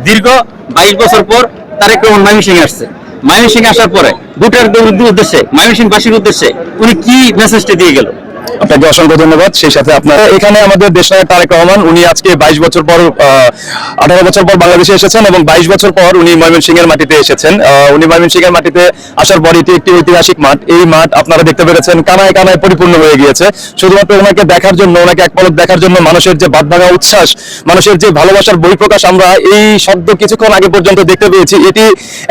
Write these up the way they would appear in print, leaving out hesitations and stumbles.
দীর্ঘ 22 বছর পর তারেক রহমান ময়মনসিংহে আসছে। ময়মনসিংহে আসার পরে ভোটার উদ্দেশ্যে, ময়মনসিংহবাসীর উদ্দেশ্যে উনি কি মেসেজটা দিয়ে গেল? আপনাকে অসংখ্য ধন্যবাদ। সেই সাথে আপনার এখানে আমাদের দেশনায়ক তারেক রহমান উনি আজকে 22 বছর পর 18 বছর পর বাংলাদেশে এসেছেন এবং 22 বছর পর উনি ময়মনসিংহের মাটিতে এসেছেন। উনি ময়মনসিংহের মাটিতে আসার পর এটি একটি ঐতিহাসিক মাঠ। এই মাঠ আপনারা দেখতে পেরেছেন কানায় কানায় পরিপূর্ণ হয়ে গিয়েছে। শুধুমাত্র ওনাকে দেখার জন্য, ওনাকে এক পলক দেখার জন্য মানুষের যে বাঁধভাঙা উচ্ছ্বাস, মানুষের যে ভালোবাসার বহিঃপ্রকাশ আমরা এই শব্দ কিছুক্ষণ আগে পর্যন্ত দেখতে পেয়েছি, এটি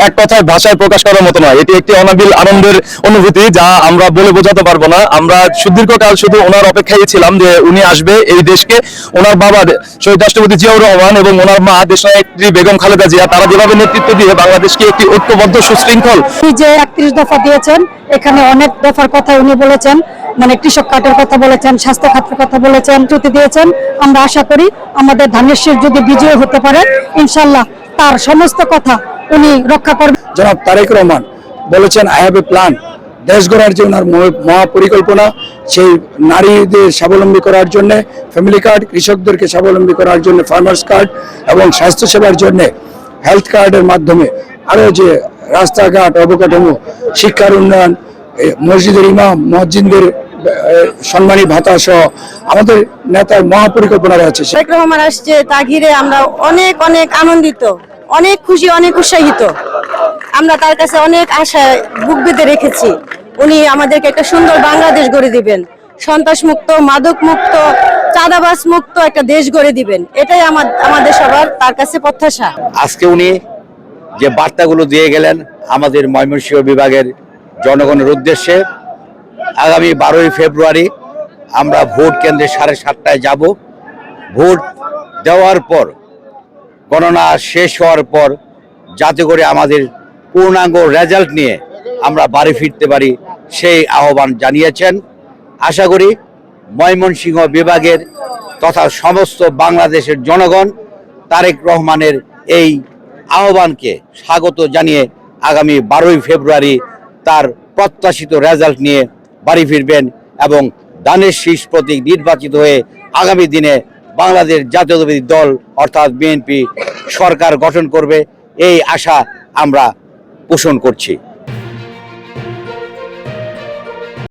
এক কথায় ভাষায় প্রকাশ করার মতো নয়। এটি একটি অনাবিল আনন্দের অনুভূতি যা আমরা বলে বোঝাতে পারবো না। আমরা সুদীর্ঘকাল শুধু ওনার অপেক্ষায় ছিলাম যে উনি আসবে এই দেশকে। ওনার বাবা শহীদ রাষ্ট্রপতি জিয়াউর রহমান এবং ওনার মা দেশনায়ত্রী বেগম খালেদা জিয়া, তারা যেভাবে নেতৃত্ব দিয়ে বাংলাদেশকে একটি ঐক্যবদ্ধ সুশৃঙ্খল যে 31 দফা দিয়েছেন, এখানে অনেক দফার কথা উনি বলেছেন, মানে কৃষক কার্ডের কথা বলেছেন, স্বাস্থ্য খাতের কথা বলেছেন, ত্রুটি দিয়েছেন। আমরা আশা করি আমাদের ধানের শীষ যদি বিজয় হতে পারে, ইনশাল্লাহ তার সমস্ত কথা উনি রক্ষা করবেন। জনাব তারেক রহমান বলেছেন আই হ্যাভ এ প্ল্যান। দেশ গড়ার যে ওনার মহাপরিকল্পনা, সেই নারীদের স্বাবলম্বী করার জন্য ফ্যামিলি কার্ড, কৃষকদেরকে স্বাবলম্বী করার জন্য ফার্মার্স কার্ড এবং স্বাস্থ্যসেবার জন্য হেলথ কার্ডের মাধ্যমে আরও যে রাস্তাঘাট, অবকাঠামো, শিক্ষার উন্নয়ন, মসজিদের ইমাম, মসজিদদের সম্মানী ভাতা সহ আমাদের নেতার মহাপরিকল্পনা রয়েছে। তারেক রহমান আসছে, তা ঘিরে আমরা অনেক অনেক আনন্দিত, অনেক খুশি, অনেক উৎসাহিত। আমরা তার কাছে অনেক আশায় বুক বেঁধে রেখেছি। উনি আমাদেরকে একটা সুন্দর বাংলাদেশ গড়ে দিবেন, সন্ত্রাস মুক্ত, মাদক মুক্ত, চাঁদাবাজ মুক্ত একটা দেশ গড়ে দিবেন। এটাই আমাদের সবার তার কাছে প্রত্যাশা। আজকে উনি যে বার্তাগুলো দিয়ে গেলেন আমাদের ময়মনসিংহ বিভাগের জনগণের উদ্দেশ্যে, আগামী 12ই ফেব্রুয়ারি আমরা ভোট কেন্দ্রে 7:30টায় যাব। ভোট দেওয়ার পর, গণনা শেষ হওয়ার পর, যাতে করে আমাদের পূর্ণাঙ্গ রেজাল্ট নিয়ে আমরা বাড়ি ফিরতে পারি, সেই আহ্বান জানিয়েছেন। আশা করি ময়মনসিংহ বিভাগের তথা সমস্ত বাংলাদেশের জনগণ তারেক রহমানের এই আহ্বানকে স্বাগত জানিয়ে আগামী 12ই ফেব্রুয়ারি তার প্রত্যাশিত রেজাল্ট নিয়ে বাড়ি ফিরবেন এবং ধানের শীষ প্রতীক নির্বাচিত হয়ে আগামী দিনে বাংলাদেশ জাতীয়তাবাদী দল অর্থাৎ বিএনপি সরকার গঠন করবে, এই আশা আমরা পোষণ করছি।